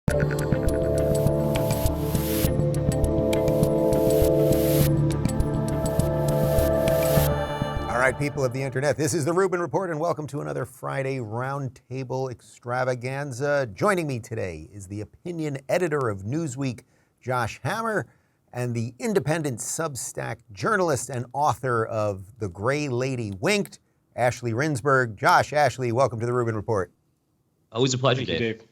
All right, people of the internet, this is the Rubin Report, and welcome to another Friday Roundtable extravaganza. Joining me today is the opinion editor of Newsweek, Josh Hammer, and the independent Substack journalist and author of The Gray Lady Winked, Ashley Rindsberg. Josh, Ashley, welcome to the Rubin Report. Always a pleasure, Thank you, Dave.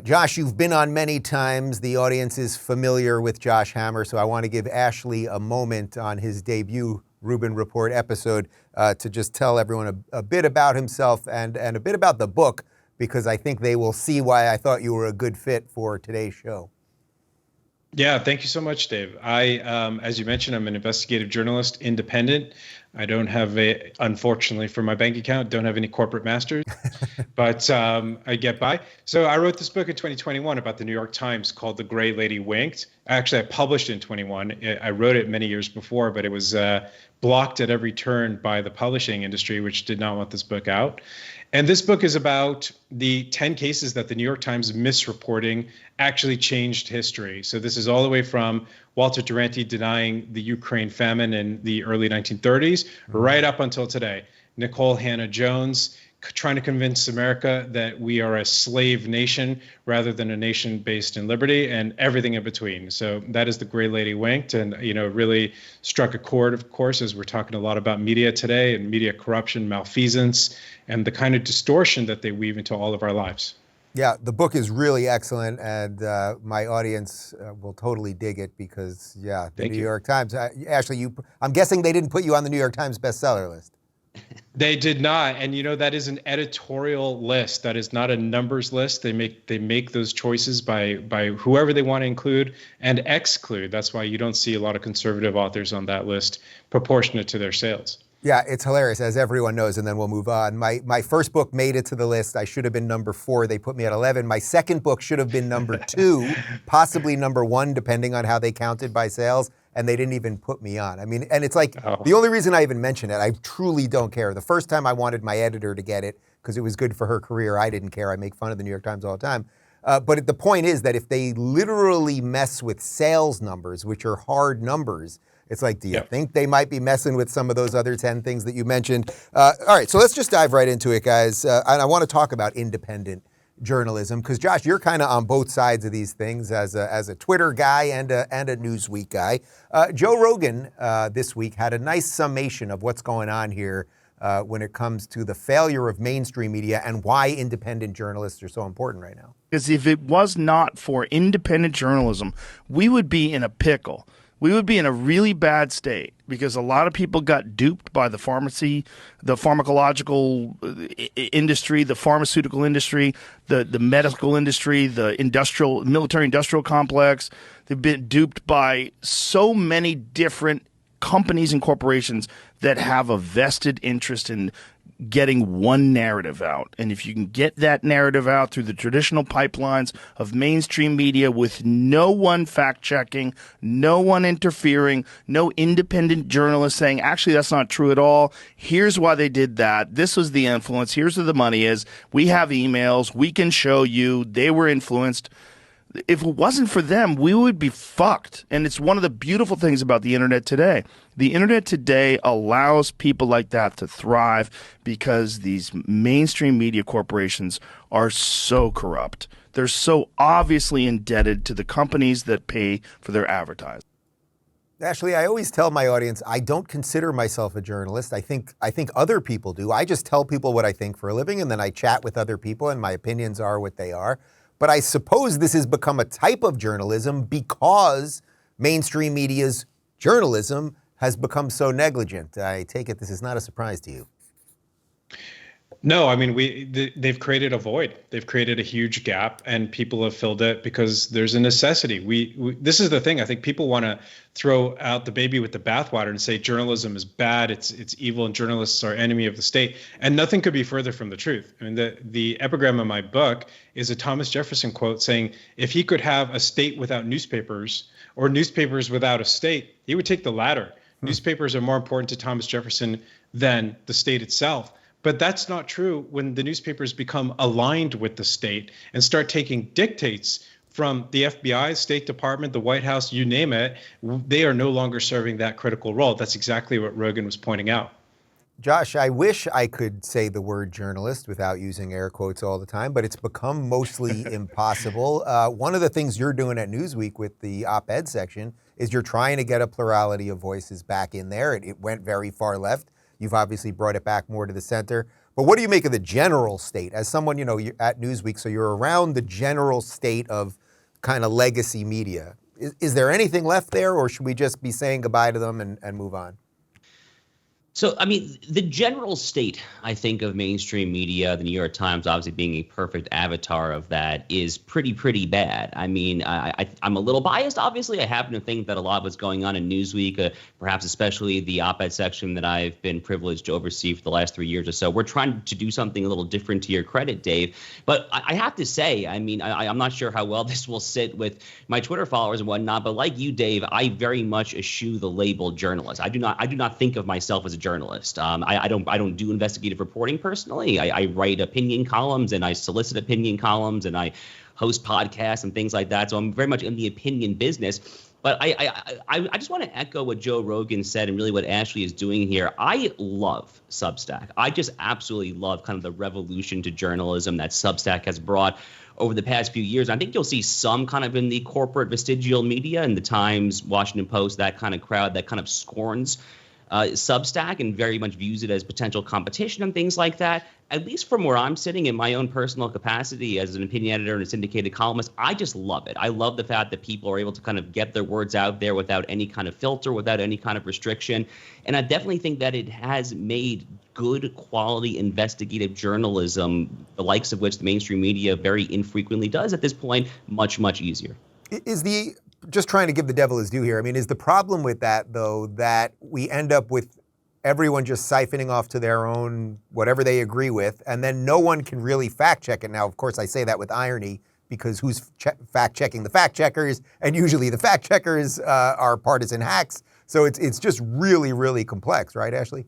Josh, you've been on many times. The audience is familiar with Josh Hammer, so I want to give Ashley a moment on his debut Rubin Report episode to just tell everyone a bit about himself and a bit about the book, because I think they will see why I thought you were a good fit for today's show. Yeah, thank you so much, Dave. As you mentioned, I'm an investigative journalist, independent. I don't have unfortunately for my bank account, don't have any corporate masters, but I get by. So I wrote this book in 2021 about the New York Times called The Gray Lady Winked. Actually, I published it in 21. I wrote it many years before, but it was blocked at every turn by the publishing industry, which did not want this book out. And this book is about the 10 cases that the New York Times misreporting actually changed history. So this is all the way from Walter Duranty denying the Ukraine famine in the early 1930s, right up until today. Nicole Hannah-Jones trying to convince America that we are a slave nation rather than a nation based in liberty, and everything in between. So that is The Gray Lady Winked, and really struck a chord, of course, as we're talking a lot about media today and media corruption, malfeasance, and the kind of distortion that they weave into all of our lives. Yeah, the book is really excellent, and my audience will totally dig it because, the New York Times. Ashley, I'm guessing they didn't put you on the New York Times bestseller list. They did not, and that is an editorial list. That is not a numbers list. They make those choices by whoever they want to include and exclude. That's why you don't see a lot of conservative authors on that list, proportionate to their sales. Yeah, it's hilarious, as everyone knows, and then we'll move on. My first book made it to the list. I should have been number 4. They put me at 11. My second book should have been number 2, possibly number 1, depending on how they counted by sales, and they didn't even put me on. I mean, and it's like, the only reason I even mention it, I truly don't care. The first time I wanted my editor to get it because it was good for her career, I didn't care. I make fun of the New York Times all the time. But the point is that if they literally mess with sales numbers, which are hard numbers, it's like, do you think they might be messing with some of those other 10 things that you mentioned? All right, so let's just dive right into it, guys. And I want to talk about independent journalism because, Josh, you're kind of on both sides of these things as a Twitter guy and a Newsweek guy. Joe Rogan this week had a nice summation of what's going on here when it comes to the failure of mainstream media and why independent journalists are so important right now. Because if it was not for independent journalism, we would be in a pickle. We would be in a really bad state because a lot of people got duped by the pharmacological industry, the pharmaceutical industry, the medical industry, the military industrial complex. They've been duped by so many different companies and corporations that have a vested interest in getting one narrative out. And if you can get that narrative out through the traditional pipelines of mainstream media with no one fact-checking, no one interfering, no independent journalist saying, actually, that's not true at all. Here's why they did that. This was the influence. Here's where the money is. We have emails. We can show you they were influenced. If it wasn't for them, we would be fucked. And it's one of the beautiful things about the internet today. The internet today allows people like that to thrive because these mainstream media corporations are so corrupt. They're so obviously indebted to the companies that pay for their advertising. Ashley, I always tell my audience I don't consider myself a journalist. I think other people do. I just tell people what I think for a living, and then I chat with other people, and my opinions are what they are. But I suppose this has become a type of journalism because mainstream media's journalism has become so negligent. I take it this is not a surprise to you. No, I mean, they've created a void. They've created a huge gap, and people have filled it because there's a necessity. This is the thing. I think people want to throw out the baby with the bathwater and say journalism is bad, it's evil, and journalists are enemy of the state. And nothing could be further from the truth. I mean, the epigram of my book is a Thomas Jefferson quote saying, if he could have a state without newspapers or newspapers without a state, he would take the latter. Newspapers are more important to Thomas Jefferson than the state itself. But that's not true when the newspapers become aligned with the state and start taking dictates from the FBI, State Department, the White House, you name it. They are no longer serving that critical role. That's exactly what Rogan was pointing out. Josh, I wish I could say the word journalist without using air quotes all the time, but it's become mostly impossible. One of the things you're doing at Newsweek with the op-ed section is you're trying to get a plurality of voices back in there. It went very far left. You've obviously brought it back more to the center. But what do you make of the general state? As someone, you're at Newsweek, so you're around the general state of kind of legacy media. Is there anything left there, or should we just be saying goodbye to them and move on? So, I mean, the general state, I think, of mainstream media, the New York Times obviously being a perfect avatar of that, is pretty bad. I mean, I'm a little biased, obviously. I happen to think that a lot of what's going on in Newsweek, perhaps especially the op-ed section that I've been privileged to oversee for the last 3 years or so, we're trying to do something a little different, to your credit, Dave. But I have to say, I mean, I'm not sure how well this will sit with my Twitter followers and whatnot, but like you, Dave, I very much eschew the label journalist. I do not think of myself as a journalist. I don't do investigative reporting personally. I write opinion columns and I solicit opinion columns and I host podcasts and things like that. So I'm very much in the opinion business. But I just want to echo what Joe Rogan said and really what Ashley is doing here. I love Substack. I just absolutely love kind of the revolution to journalism that Substack has brought over the past few years. I think you'll see some kind of in the corporate vestigial media and the Times, Washington Post, that kind of crowd that kind of scorns Substack and very much views it as potential competition and things like that. At least from where I'm sitting in my own personal capacity as an opinion editor and a syndicated columnist, I just love it. I love the fact that people are able to kind of get their words out there without any kind of filter, without any kind of restriction. And I definitely think that it has made good quality investigative journalism, the likes of which the mainstream media very infrequently does at this point, much easier. Just trying to give the devil his due here. I mean, is the problem with that, though, that we end up with everyone just siphoning off to their own whatever they agree with, and then no one can really fact check it? Now, of course, I say that with irony because who's fact checking the fact checkers? And usually the fact checkers are partisan hacks. So it's just really complex, right, Ashley?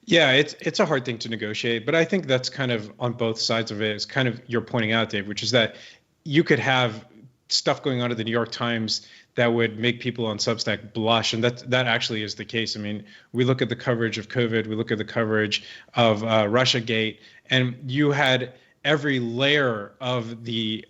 Yeah, it's a hard thing to negotiate, but I think that's kind of on both sides of it. It's kind of you're pointing out, Dave, which is that you could have stuff going on at the New York Times that would make people on Substack blush. And that actually is the case. I mean, we look at the coverage of COVID, we look at the coverage of Russiagate, and you had every layer of the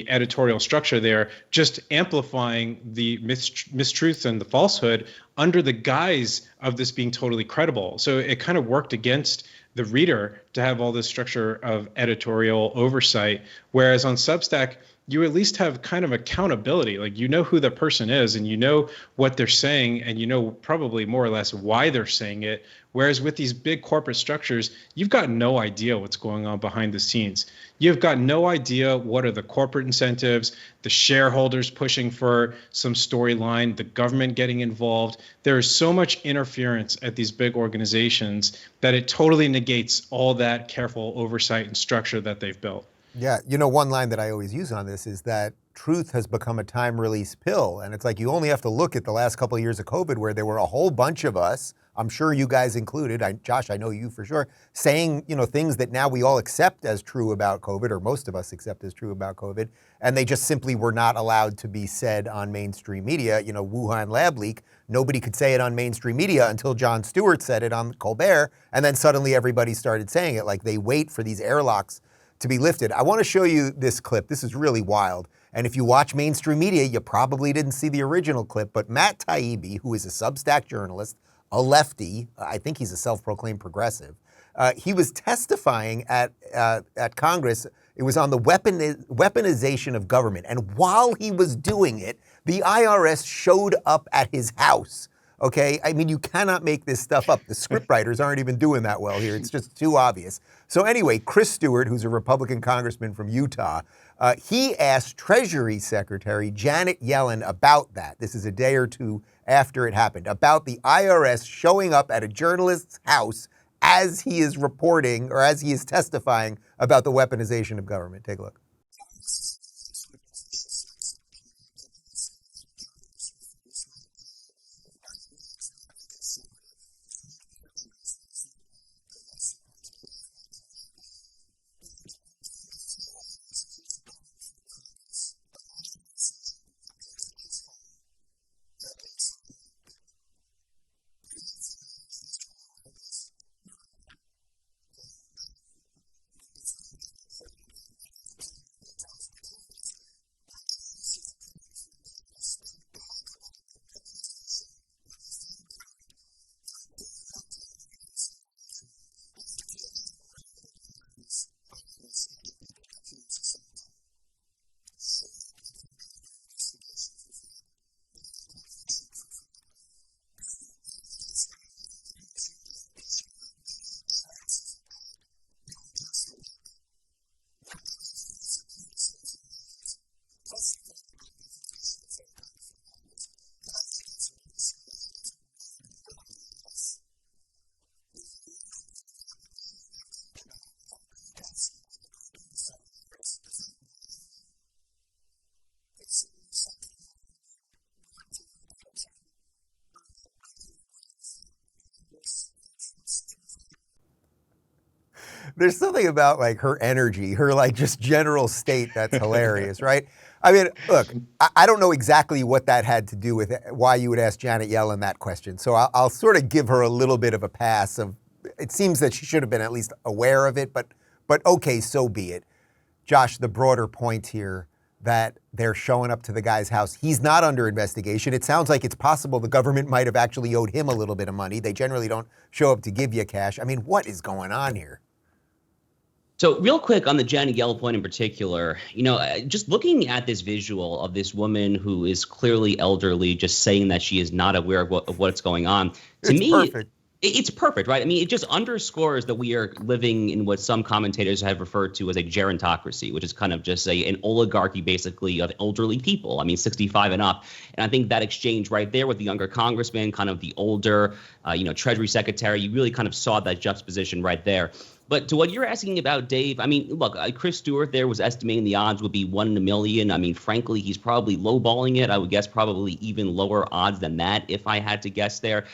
editorial structure there just amplifying the mistruths and the falsehood under the guise of this being totally credible. So it kind of worked against the reader to have all this structure of editorial oversight, whereas on Substack, you at least have kind of accountability. Like, you know who the person is and you know what they're saying and you know probably more or less why they're saying it. Whereas with these big corporate structures, you've got no idea what's going on behind the scenes. You've got no idea what are the corporate incentives, the shareholders pushing for some storyline, the government getting involved. There is so much interference at these big organizations that it totally negates all that careful oversight and structure that they've built. Yeah, one line that I always use on this is that truth has become a time-release pill. And it's like you only have to look at the last couple of years of COVID where there were a whole bunch of us, I'm sure you guys included, Josh, I know you for sure, saying things that now we all accept as true about COVID, or most of us accept as true about COVID, and they just simply were not allowed to be said on mainstream media. Wuhan lab leak, nobody could say it on mainstream media until Jon Stewart said it on Colbert, and then suddenly everybody started saying it. Like, they wait for these airlocks to be lifted. I want to show you this clip. This is really wild. And if you watch mainstream media, you probably didn't see the original clip, but Matt Taibbi, who is a Substack journalist, a lefty, I think he's a self-proclaimed progressive, he was testifying at Congress. It was on the weaponization of government. And while he was doing it, the IRS showed up at his house. Okay, I mean, you cannot make this stuff up. The scriptwriters aren't even doing that well here. It's just too obvious. So anyway, Chris Stewart, who's a Republican congressman from Utah, he asked Treasury Secretary Janet Yellen about that. This is a day or two after it happened, about the IRS showing up at a journalist's house as he is reporting or as he is testifying about the weaponization of government. Take a look. There's something about like her energy, her like just general state that's hilarious, right? I mean, look, I don't know exactly what that had to do with it, why you would ask Janet Yellen that question. So I'll sort of give her a little bit of a pass. It seems that she should have been at least aware of it, but okay, so be it. Josh, the broader point here that they're showing up to the guy's house. He's not under investigation. It sounds like it's possible the government might have actually owed him a little bit of money. They generally don't show up to give you cash. I mean, what is going on here? So real quick on the Janet Yellen point in particular, just looking at this visual of this woman who is clearly elderly, just saying that she is not aware of what's going on, to me, perfect. It's perfect, right? I mean, it just underscores that we are living in what some commentators have referred to as a gerontocracy, which is kind of just an oligarchy, basically, of elderly people. I mean, 65 and up. And I think that exchange right there with the younger congressman, kind of the older, Treasury Secretary, you really kind of saw that juxtaposition right there. But to what you're asking about, Dave, I mean, look, Chris Stewart there was estimating the odds would be 1 in a million. I mean, frankly, he's probably lowballing it. I would guess probably even lower odds than that if I had to guess there.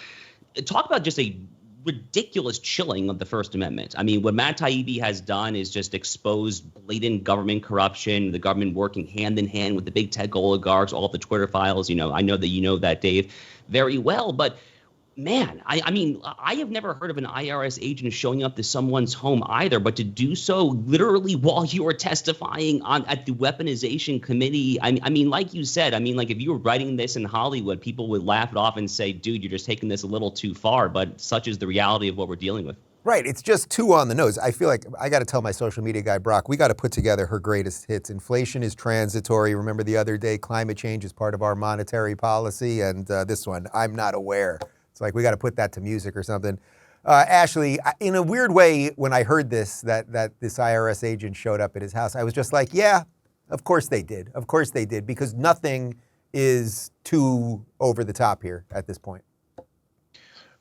Talk about just a ridiculous chilling of the First Amendment. I mean, what Matt Taibbi has done is just expose blatant government corruption, the government working hand in hand with the big tech oligarchs, all of the Twitter files. I know that you know that, Dave, very well. But man, I mean, I have never heard of an IRS agent showing up to someone's home either, but to do so literally while you are testifying at the weaponization committee. I mean, like you said, I mean, like if you were writing this in Hollywood, people would laugh it off and say, dude, you're just taking this a little too far. But such is the reality of what we're dealing with. Right. It's just too on the nose. I feel like I got to tell my social media guy, Brock, we got to put together her greatest hits. Inflation is transitory. Remember the other day, climate change is part of our monetary policy. And this one, I'm not aware. It's like we got to put that to music or something. Ashley, in a weird way, when I heard this, that this IRS agent showed up at his house, I was just like, yeah, of course they did. Of course they did, because nothing is too over the top here at this point.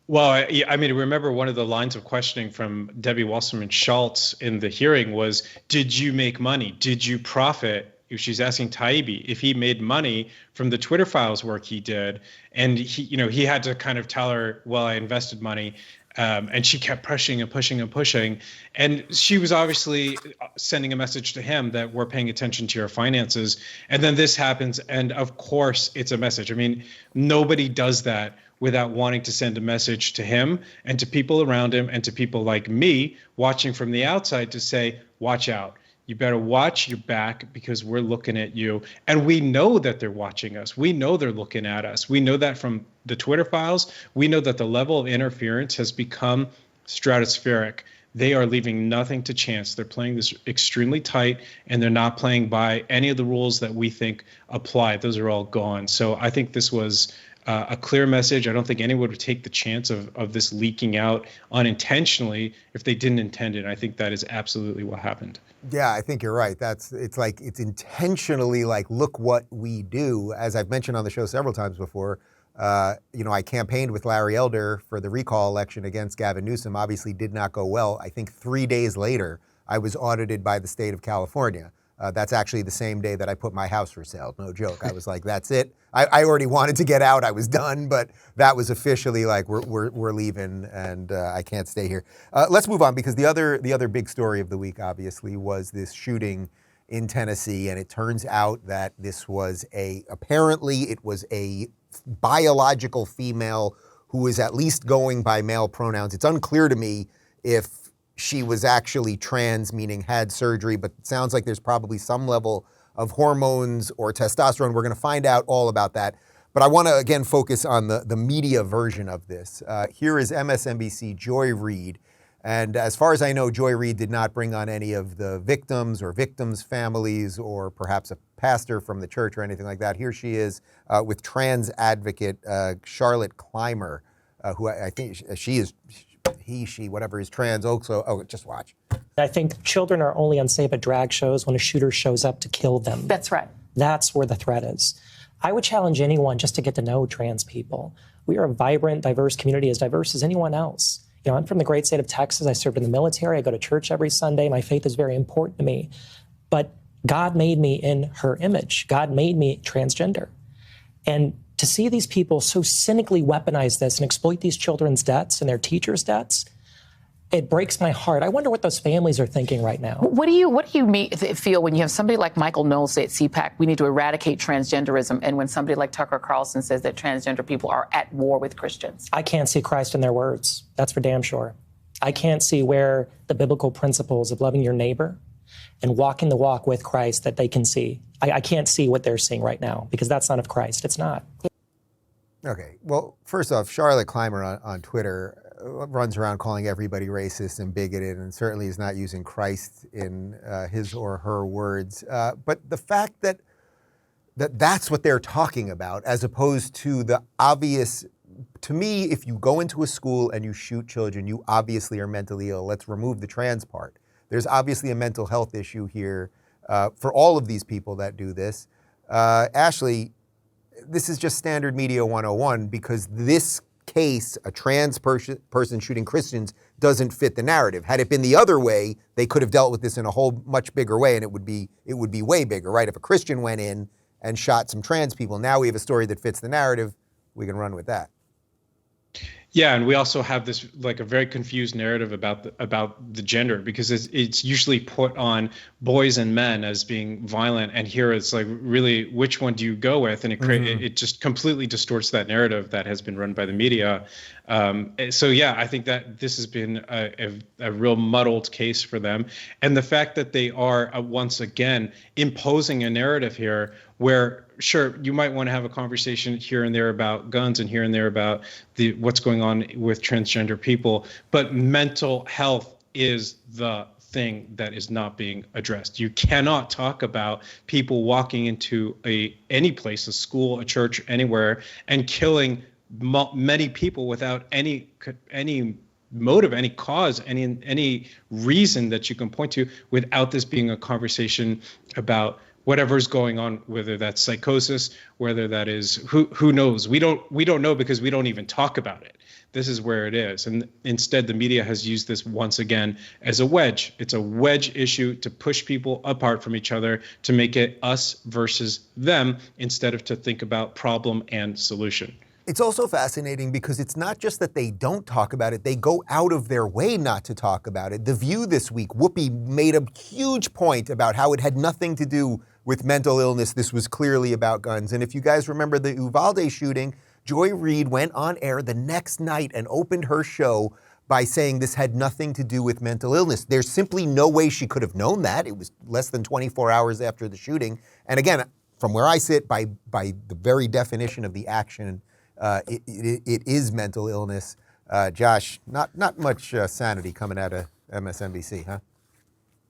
Well, I mean, remember one of the lines of questioning from Debbie Wasserman Schultz in the hearing was, did you make money? Did you profit? She's asking Taibbi if he made money from the Twitter files work he did. And he had to kind of tell her, well, I invested money. And she kept pushing and pushing and pushing. And she was obviously sending a message to him that we're paying attention to your finances. And then this happens. And of course, it's a message. I mean, nobody does that without wanting to send a message to him and to people around him and to people like me watching from the outside to say, watch out. You better watch your back because we're looking at you. And we know that they're watching us. We know they're looking at us. We know that from the Twitter files. We know that the level of interference has become stratospheric. They are leaving nothing to chance. They're playing this extremely tight, and they're not playing by any of the rules that we think apply. Those are all gone. So I think this was a clear message. I don't think anyone would take the chance of this leaking out unintentionally if they didn't intend it. I think that is absolutely what happened. Yeah, I think you're right. It's intentionally like, look what we do. As I've mentioned on the show several times before, I campaigned with Larry Elder for the recall election against Gavin Newsom. Obviously did not go well. I think 3 days later, I was audited by the state of California. That's actually the same day that I put my house for sale. No joke. I was like, that's it. I already wanted to get out. I was done, but that was officially like, we're leaving, and I can't stay here. Let's move on, because the other big story of the week, obviously, was this shooting in Tennessee, and it turns out that this was apparently it was a biological female who is at least going by male pronouns. It's unclear to me if she was actually trans, meaning had surgery, but it sounds like there's probably some level of hormones or testosterone. We're going to find out all about that. But I want to, again, focus on the media version of this. Here is MSNBC Joy Reid. And as far as I know, Joy Reid did not bring on any of the victims or victims' families or perhaps a pastor from the church or anything like that. Here she is with trans advocate Charlotte Clymer, who I think she is, she, whatever is trans also. Oh, just watch. I think children are only unsafe at drag shows when a shooter shows up to kill them. That's right. That's where the threat is. I would challenge anyone just to get to know trans people. We are a vibrant, diverse community, as diverse as anyone else. I'm from the great state of Texas. I served in the military. I go to church every Sunday. My faith is very important to me. But God made me in her image. God made me transgender. And to see these people so cynically weaponize this and exploit these children's deaths and their teachers' deaths, It breaks my heart. I wonder what those families are thinking right now. What do you feel when you have somebody like Michael Knowles say at CPAC, we need to eradicate transgenderism, and when somebody like Tucker Carlson says that transgender people are at war with Christians? I can't see Christ in their words. That's for damn sure. I can't see where the biblical principles of loving your neighbor and walking the walk with Christ that they can see. I can't see what they're seeing right now because that's not of Christ. It's not. Okay. Well, first off, Charlotte Clymer on Twitter runs around calling everybody racist and bigoted, and certainly is not using Christ in his or her words. But the fact that that's what they're talking about, as opposed to the obvious, to me, if you go into a school and you shoot children, you obviously are mentally ill. Let's remove the trans part. There's obviously a mental health issue here for all of these people that do this. Ashley, this is just standard media 101 because this case, a trans person shooting Christians, doesn't fit the narrative. Had it been the other way, they could have dealt with this in a whole much bigger way, and it would be way bigger, right? If a Christian went in and shot some trans people, now we have a story that fits the narrative. We can run with that. Yeah, and we also have this like a very confused narrative about the gender, because it's usually put on boys and men as being violent, and here it's like, really, which one do you go with? And it just completely distorts that narrative that has been run by the media. So yeah, I think that this has been a real muddled case for them, and the fact that they are once again imposing a narrative here where, sure, you might want to have a conversation here and there about guns and here and there about what's going on with transgender people, but mental health is the thing that is not being addressed. You cannot talk about people walking into any place, a school, a church, anywhere, and killing many people without any motive, any cause, any reason that you can point to, without this being a conversation about whatever's going on, whether that's psychosis, whether that is who knows. We don't know because we don't even talk about it. This is where it is. And instead, the media has used this once again as a wedge. It's a wedge issue to push people apart from each other, to make it us versus them, instead of to think about problem and solution. It's also fascinating because it's not just that they don't talk about it, they go out of their way not to talk about it. The View this week, Whoopi made a huge point about how it had nothing to do with mental illness. This was clearly about guns. And if you guys remember the Uvalde shooting, Joy Reid went on air the next night and opened her show by saying this had nothing to do with mental illness. There's simply no way she could have known that. It was less than 24 hours after the shooting. And again, from where I sit, by the very definition of the action, it is mental illness. Josh, not much sanity coming out of MSNBC, huh?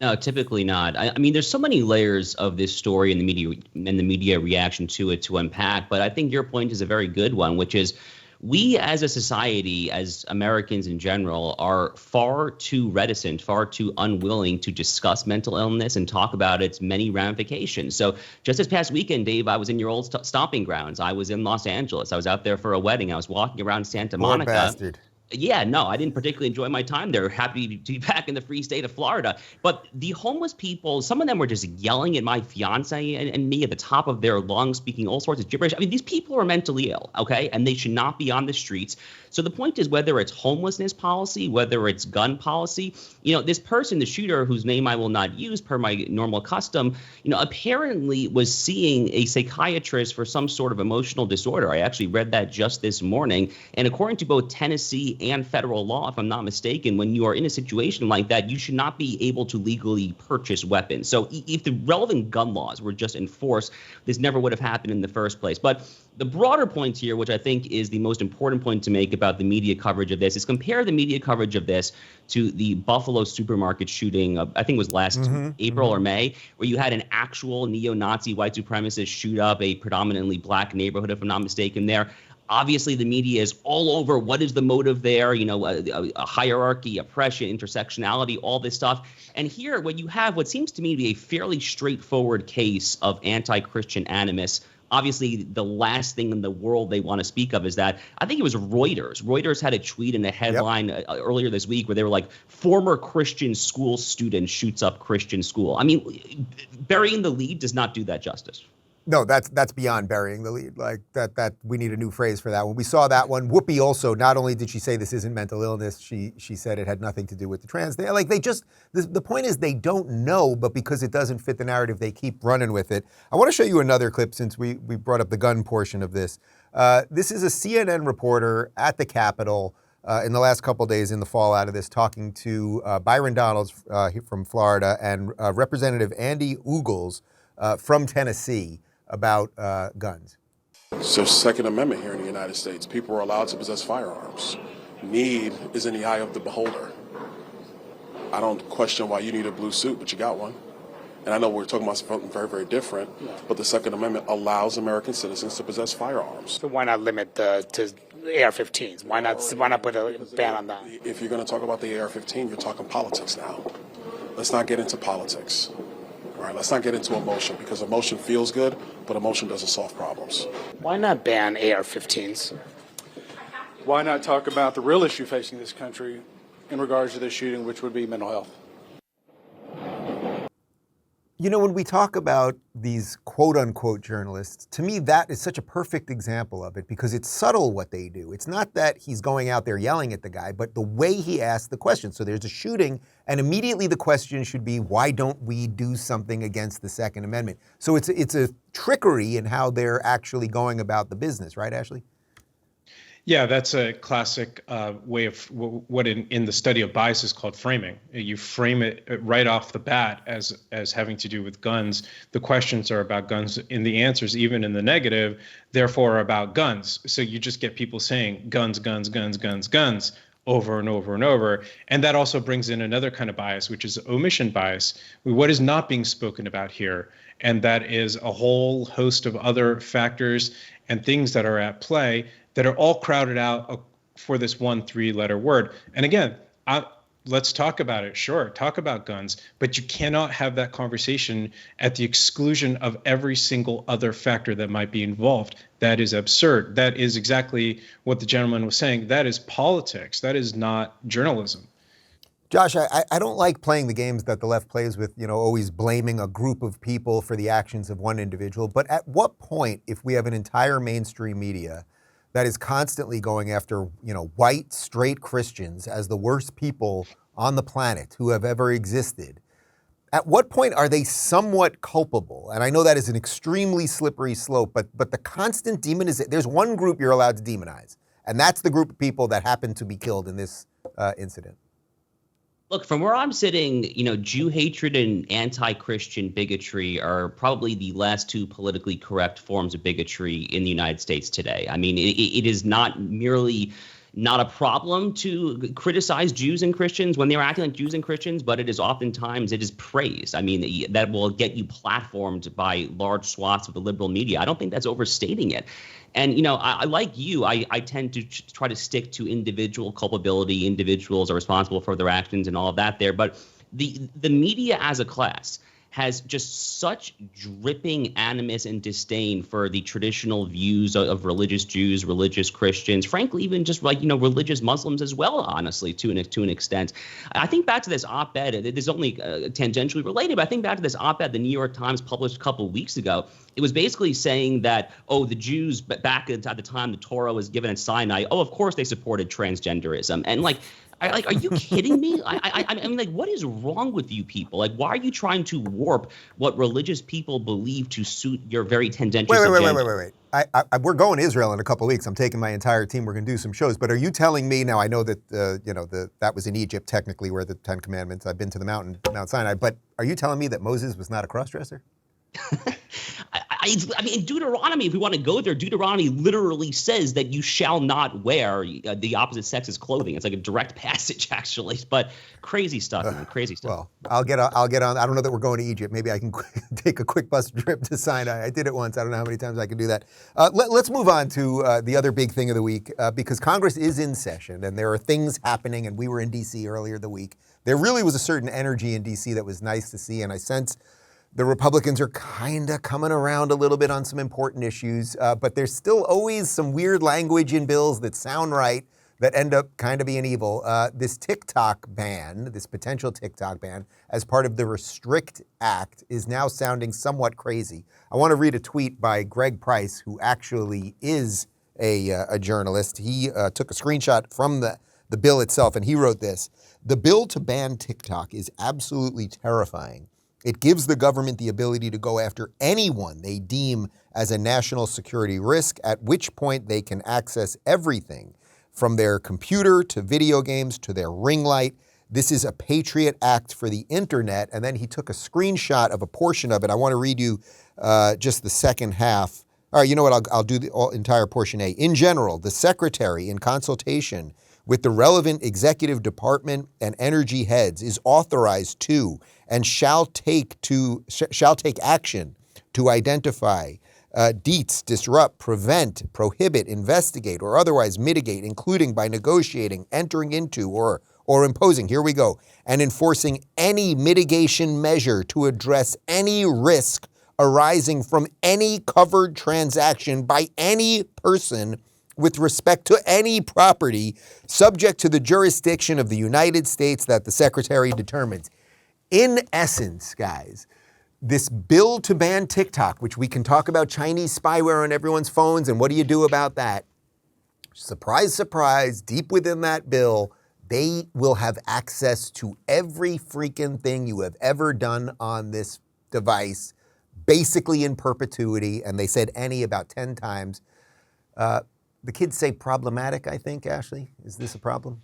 No, typically not. I mean, there's so many layers of this story and the media reaction to it to unpack. But I think your point is a very good one, which is we as a society, as Americans in general, are far too reticent, far too unwilling to discuss mental illness and talk about its many ramifications. So just this past weekend, Dave, I was in your old stomping grounds. I was in Los Angeles. I was out there for a wedding. I was walking around Santa Monica. Poor bastard. Yeah, no, I didn't particularly enjoy my time there. Happy to be back in the free state of Florida. But the homeless people, some of them were just yelling at my fiance and me at the top of their lungs, speaking all sorts of gibberish. I mean, these people are mentally ill, okay? And they should not be on the streets. So the point is, whether it's homelessness policy, whether it's gun policy, this person, the shooter, whose name I will not use per my normal custom, apparently was seeing a psychiatrist for some sort of emotional disorder. I actually read that just this morning. And according to both Tennessee and federal law, if I'm not mistaken, when you are in a situation like that, you should not be able to legally purchase weapons. So if the relevant gun laws were just enforced, this never would have happened in the first place. But the broader point here, which I think is the most important point to make about the media coverage of this, is compare the media coverage of this to the Buffalo supermarket shooting, I think it was last April or May, where you had an actual neo-Nazi white supremacist shoot up a predominantly black neighborhood, if I'm not mistaken there. Obviously, the media is all over what is the motive there, a hierarchy, oppression, intersectionality, all this stuff. And here, when you have what seems to me to be a fairly straightforward case of anti-Christian animus, obviously, the last thing in the world they want to speak of is that, I think it was Reuters. Reuters had a tweet in a headline earlier this week where they were like, former Christian school student shoots up Christian school. I mean, burying the lead does not do that justice. No, that's beyond burying the lead. Like that we need a new phrase for that one. We saw that one. Whoopi also, not only did she say this isn't mental illness, she said it had nothing to do with the trans thing. Like the point is they don't know, but because it doesn't fit the narrative, they keep running with it. I want to show you another clip since we brought up the gun portion of this. This is a CNN reporter at the Capitol in the last couple of days in the fallout of this, talking to Byron Donalds from Florida and Representative Andy Ugles from Tennessee about guns. So Second Amendment here in the United States. People are allowed to possess firearms. Need is in the eye of the beholder. I don't question why you need a blue suit, but you got one. And I know we're talking about something very, very different, but the Second Amendment allows American citizens to possess firearms. So why not limit to AR-15s? Why not put a ban on that? If you're going to talk about the AR-15, you're talking politics now. Let's not get into politics. All right, let's not get into emotion, because emotion feels good, but emotion doesn't solve problems. Why not ban AR-15s? Why not talk about the real issue facing this country in regards to this shooting, which would be mental health? You know, when we talk about these quote-unquote journalists, to me that is such a perfect example of it, because it's subtle what they do. It's not that he's going out there yelling at the guy, but the way he asks the question. So there's a shooting, and immediately the question should be, why don't we do something against the Second Amendment? So it's a trickery in how they're actually going about the business, right, Ashley? Yeah, that's a classic way of what in the study of bias is called framing. You frame it right off the bat as having to do with guns. The questions are about guns, and the answers, even in the negative, therefore are about guns. So you just get people saying guns, guns, guns, guns, guns over and over and over. And that also brings in another kind of bias, which is omission bias. What is not being spoken about here? And that is a whole host of other factors and things that are at play that are all crowded out for this one 3-letter word. And again, let's talk about it. Sure, talk about guns, but you cannot have that conversation at the exclusion of every single other factor that might be involved. That is absurd. That is exactly what the gentleman was saying. That is politics. That is not journalism. Josh, I don't like playing the games that the left plays with, always blaming a group of people for the actions of one individual. But at what point, if we have an entire mainstream media that is constantly going after, white, straight Christians as the worst people on the planet who have ever existed, at what point are they somewhat culpable? And I know that is an extremely slippery slope, but the constant demonization, there's one group you're allowed to demonize, and that's the group of people that happened to be killed in this incident. Look, from where I'm sitting, Jew hatred and anti-Christian bigotry are probably the last two politically correct forms of bigotry in the United States today. I mean, it is not merely not a problem to criticize Jews and Christians when they're acting like Jews and Christians, but it is praised. I mean, that will get you platformed by large swaths of the liberal media. I don't think that's overstating it. And, I like you, I tend to try to stick to individual culpability. Individuals are responsible for their actions and all of that there. But the media as a class has just such dripping animus and disdain for the traditional views of religious Jews, religious Christians, frankly, even just religious Muslims as well, honestly, to an extent. I think back to this op-ed, it is only tangentially related, but I think back to this op-ed the New York Times published a couple of weeks ago. It was basically saying that, the Jews back at the time the Torah was given at Sinai, of course they supported transgenderism. And are you kidding me? I mean, what is wrong with you people? Why are you trying to warp what religious people believe to suit your very tendentious agenda? Wait. We're going to Israel in a couple of weeks. I'm taking my entire team. We're going to do some shows. But are you telling me now? I know that that was in Egypt, technically, where the Ten Commandments. I've been to the Mount Sinai. But are you telling me that Moses was not a crossdresser? I mean, in Deuteronomy, if we want to go there, Deuteronomy literally says that you shall not wear the opposite sex's clothing. It's like a direct passage, actually. But crazy stuff, man. Crazy stuff. Well, I'll get on. I don't know that we're going to Egypt. Maybe I can take a quick bus trip to Sinai. I did it once. I don't know how many times I can do that. Let's move on to the other big thing of the week, because Congress is in session and there are things happening. And we were in D.C. earlier the week. There really was a certain energy in D.C. that was nice to see, and I sense the Republicans are kind of coming around a little bit on some important issues, but there's still always some weird language in bills that sound right that end up kind of being evil. This TikTok ban, this potential TikTok ban, as part of the Restrict Act, is now sounding somewhat crazy. I want to read a tweet by Greg Price, who actually is a journalist. He took a screenshot from the bill itself, and he wrote this: "The bill to ban TikTok is absolutely terrifying. It gives the government the ability to go after anyone they deem as a national security risk, at which point they can access everything from their computer to video games to their ring light. This is a Patriot Act for the internet." And then he took a screenshot of a portion of it. I want to read you just the second half. All right, you know what? I'll do the entire portion A. "In general, the Secretary, in consultation with the relevant executive department and energy heads, is authorized to and shall take action to identify, disrupt, prevent, prohibit, investigate, or otherwise mitigate, including by negotiating, entering into, or imposing," here we go, "and enforcing any mitigation measure to address any risk arising from any covered transaction by any person with respect to any property subject to the jurisdiction of the United States that the Secretary determines." In essence, guys, this bill to ban TikTok, which we can talk about Chinese spyware on everyone's phones and what do you do about that? Surprise, surprise, deep within that bill, they will have access to every freaking thing you have ever done on this device, basically in perpetuity. And they said any about 10 times. The kids say problematic, I think, Ashley. Is this a problem?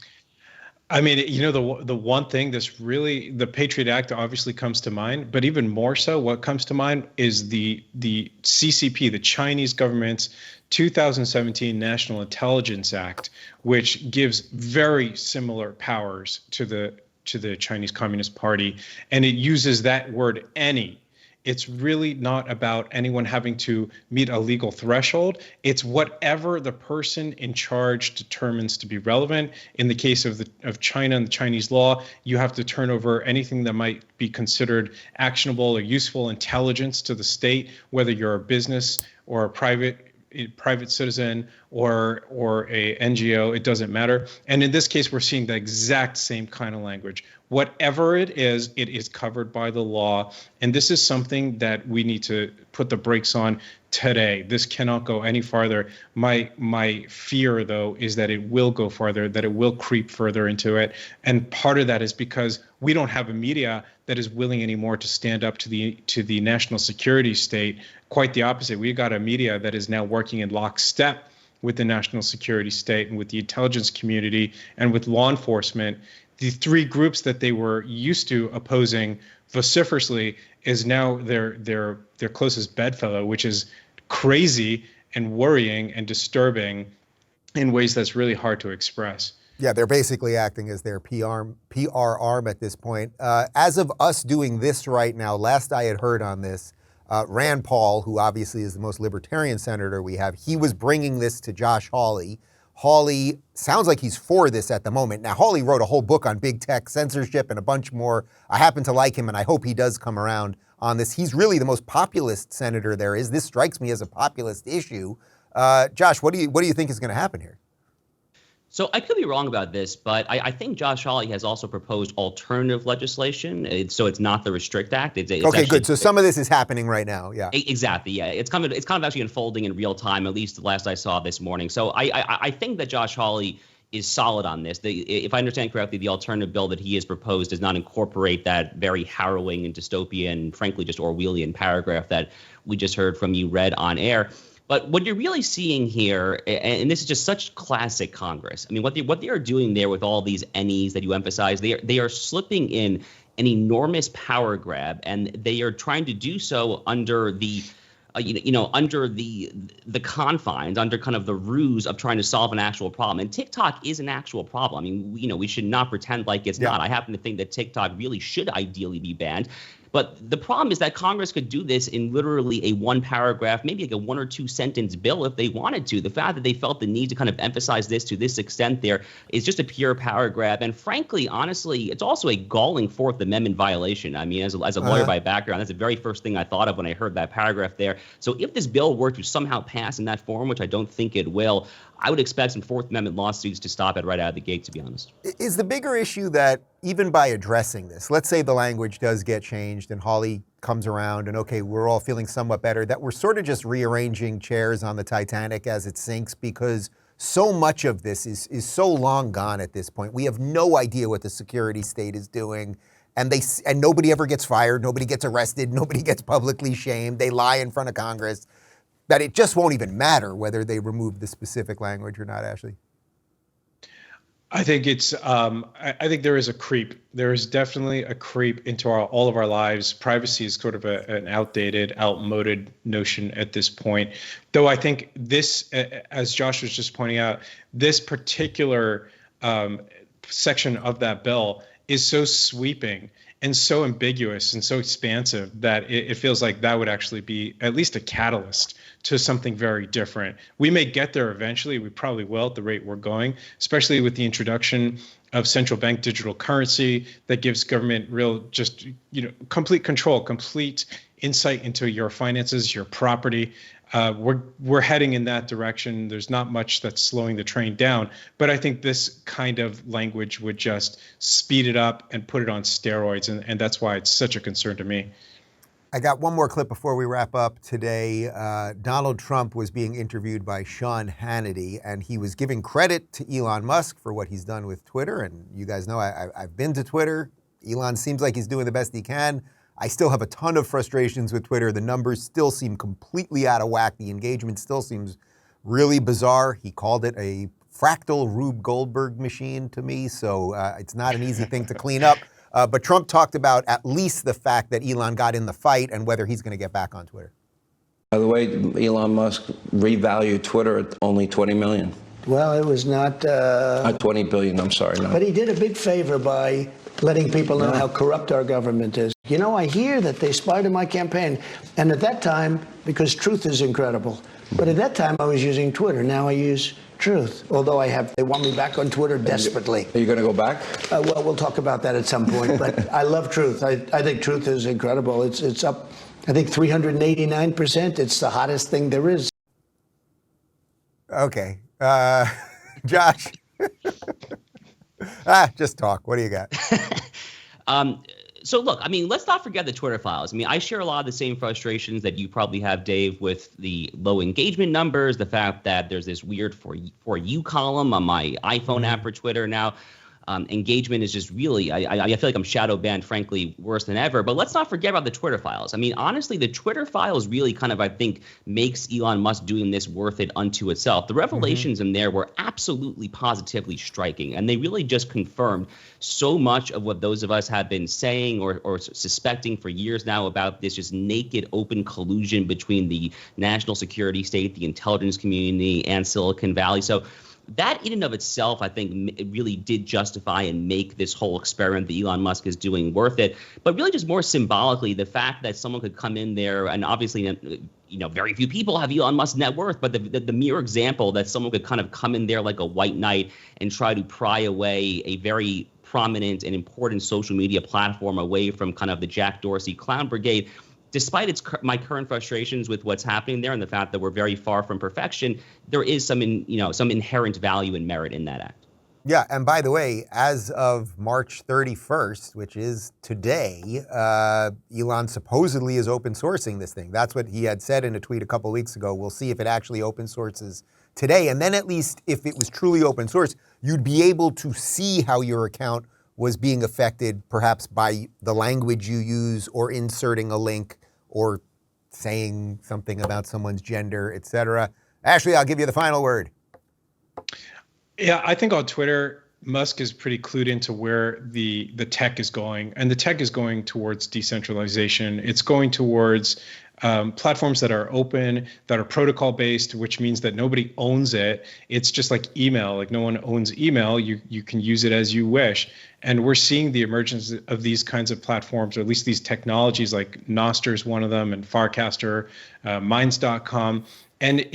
I mean, you know, the one thing that's really, the Patriot Act obviously comes to mind, but even more so, what comes to mind is the CCP, the Chinese government's 2017 National Intelligence Act, which gives very similar powers to the Chinese Communist Party, and it uses that word "any." It's really not about anyone having to meet a legal threshold. It's whatever the person in charge determines to be relevant. In the case of China and the Chinese law, you have to turn over anything that might be considered actionable or useful intelligence to the state, whether you're a business or a private citizen or a NGO, it doesn't matter. And in this case, we're seeing the exact same kind of language. Whatever it is covered by the law. And this is something that we need to put the brakes on today. This cannot go any farther. My fear, though, is that it will go farther, that it will creep further into it. And part of that is because we don't have a media that is willing anymore to stand up to the national security state. Quite the opposite. We've got a media that is now working in lockstep with the national security state and with the intelligence community and with law enforcement. The three groups that they were used to opposing vociferously is now their closest bedfellow, which is crazy and worrying and disturbing in ways that's really hard to express. Yeah, they're basically acting as their PR arm at this point. As of us doing this right now, last I had heard on this, Rand Paul, who obviously is the most libertarian senator we have, he was bringing this to Josh Hawley. Hawley sounds like he's for this at the moment. Now, Hawley wrote a whole book on big tech censorship and a bunch more. I happen to like him, and I hope he does come around on this. He's really the most populist senator there is. This strikes me as a populist issue. Josh, what do you think is going to happen here? So I could be wrong about this, but I think Josh Hawley has also proposed alternative legislation. So it's not the Restrict Act. It's okay, actually, good. So some of this is happening right now. Yeah, exactly. Yeah, it's kind of actually unfolding in real time. At least the last I saw this morning. So I think that Josh Hawley is solid on this. If I understand correctly, the alternative bill that he has proposed does not incorporate that very harrowing and dystopian, frankly, just Orwellian paragraph that we just heard from you read on air. But what you're really seeing here, and this is just such classic Congress. I mean, what they are doing there with all these NEs that you emphasize, they are slipping in an enormous power grab, and they are trying to do so under the under the confines, under kind of the ruse of trying to solve an actual problem. And TikTok is an actual problem. I mean, we should not pretend like it's not. I happen to think that TikTok really should ideally be banned. But the problem is that Congress could do this in literally a one paragraph, maybe like a 1 or 2 sentence bill if they wanted to. The fact that they felt the need to kind of emphasize this to this extent there is just a pure paragraph. And frankly, honestly, it's also a galling Fourth Amendment violation. I mean, as a lawyer by background, that's the very first thing I thought of when I heard that paragraph there. So if this bill were to somehow pass in that form, which I don't think it will, I would expect some Fourth Amendment lawsuits to stop it right out of the gate, to be honest. Is the bigger issue that even by addressing this, let's say the language does get changed and Hawley comes around and, okay, we're all feeling somewhat better, that we're sort of just rearranging chairs on the Titanic as it sinks, because so much of this is so long gone at this point. We have no idea what the security state is doing. And nobody ever gets fired, nobody gets arrested, nobody gets publicly shamed. They lie in front of Congress. That it just won't even matter whether they remove the specific language or not, Ashley. I think it's. I think there is a creep. There is definitely a creep into all of our lives. Privacy is sort of an outdated, outmoded notion at this point. Though I think this, as Josh was just pointing out, this particular section of that bill is so sweeping and so ambiguous and so expansive that it feels like that would actually be at least a catalyst to something very different. We may get there eventually. We probably will at the rate we're going, especially with the introduction of central bank digital currency that gives government real, just, complete control, complete insight into your finances, your property. We're heading in that direction. There's not much that's slowing the train down, but I think this kind of language would just speed it up and put it on steroids, and that's why it's such a concern to me. I got one more clip before we wrap up today. Donald Trump was being interviewed by Sean Hannity, and he was giving credit to Elon Musk for what he's done with Twitter. And you guys know I've been to Twitter. Elon seems like he's doing the best he can. I still have a ton of frustrations with Twitter. The numbers still seem completely out of whack. The engagement still seems really bizarre. He called it a fractal Rube Goldberg machine to me, so it's not an easy thing to clean up. But Trump talked about at least the fact that Elon got in the fight and whether he's going to get back on Twitter. By the way, Elon Musk revalued Twitter at only $20 million. Well, it was not... 20 billion, I'm sorry. No. But he did a big favor by letting people know how corrupt our government is. I hear that they spied on my campaign. And at that time, because truth is incredible, but at that time I was using Twitter. Now I use Truth. Although they want me back on Twitter desperately. Are you going to go back? Well, we'll talk about that at some point. But I love Truth. I think Truth is incredible. It's up, I think, 389%. It's the hottest thing there is. Okay. Josh. Just talk. What do you got? So look, I mean, let's not forget the Twitter files. I mean, I share a lot of the same frustrations that you probably have, Dave, with the low engagement numbers, the fact that there's this weird for you column on my iPhone app for Twitter now. Engagement is just really, I feel like I'm shadow banned, frankly, worse than ever. But let's not forget about the Twitter files. I mean, honestly, the Twitter files really kind of, I think, makes Elon Musk doing this worth it unto itself. The revelations in there were absolutely positively striking, and they really just confirmed so much of what those of us have been saying or suspecting for years now about this just naked open collusion between the national security state, the intelligence community, and Silicon Valley. So that in and of itself, I think, really did justify and make this whole experiment that Elon Musk is doing worth it. But really just more symbolically, the fact that someone could come in there, and obviously, very few people have Elon Musk's net worth, but the mere example that someone could kind of come in there like a white knight and try to pry away a very prominent and important social media platform away from kind of the Jack Dorsey clown brigade. Despite my current frustrations with what's happening there and the fact that we're very far from perfection, there is some inherent value and merit in that act. Yeah, and by the way, as of March 31st, which is today, Elon supposedly is open sourcing this thing. That's what he had said in a tweet a couple of weeks ago. We'll see if it actually open sources today. And then at least if it was truly open source, you'd be able to see how your account was being affected perhaps by the language you use or inserting a link or saying something about someone's gender, etc. Ashley, I'll give you the final word. Yeah, I think on Twitter, Musk is pretty clued into where the tech is going, and the tech is going towards decentralization. It's going towards platforms that are open, that are protocol based, which means that nobody owns it. It's just like email, like no one owns email. You can use it as you wish. And we're seeing the emergence of these kinds of platforms, or at least these technologies, like Nostr is one of them, and Farcaster, Minds.com. And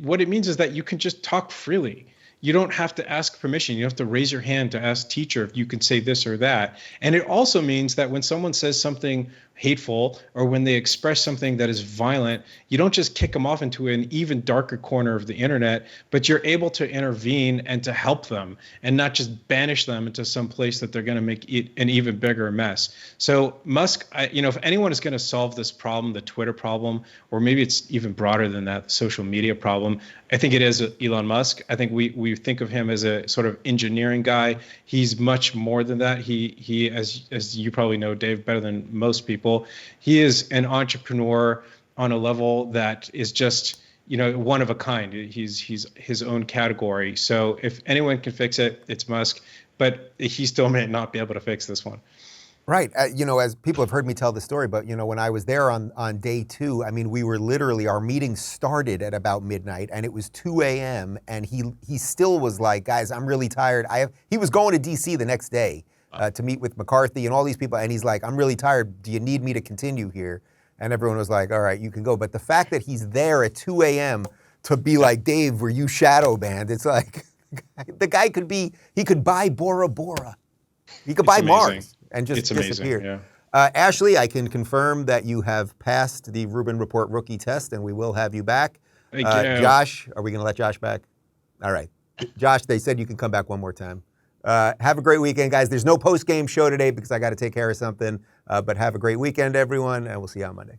what it means is that you can just talk freely. You don't have to ask permission. You have to raise your hand to ask teacher if you can say this or that. And it also means that when someone says something hateful, or when they express something that is violent, you don't just kick them off into an even darker corner of the internet, but you're able to intervene and to help them, and not just banish them into some place that they're going to make it an even bigger mess. So Musk, if anyone is going to solve this problem, the Twitter problem, or maybe it's even broader than that, the social media problem, I think it is Elon Musk. I think we think of him as a sort of engineering guy. He's much more than that. He as you probably know, Dave, better than most people, he is an entrepreneur on a level that is just, one of a kind. He's his own category. So if anyone can fix it, it's Musk, but he still may not be able to fix this one. Right. As people have heard me tell the story, but, when I was there on day 2, I mean, we were literally, our meeting started at about midnight, and it was 2 a.m. And he still was like, guys, I'm really tired. He was going to D.C. the next day to meet with McCarthy and all these people. And he's like, I'm really tired. Do you need me to continue here? And everyone was like, all right, you can go. But the fact that he's there at 2 a.m. to be like, Dave, were you shadow banned? It's like, the guy he could buy Bora Bora. He could buy amazing. Mars and just disappear. Amazing, yeah. Ashley, I can confirm that you have passed the Rubin Report rookie test, and we will have you back. Thank you. Josh, are we going to let Josh back? All right. Josh, they said you can come back one more time. Have a great weekend, guys. There's no post-game show today because I got to take care of something. But have a great weekend, everyone, and we'll see you on Monday.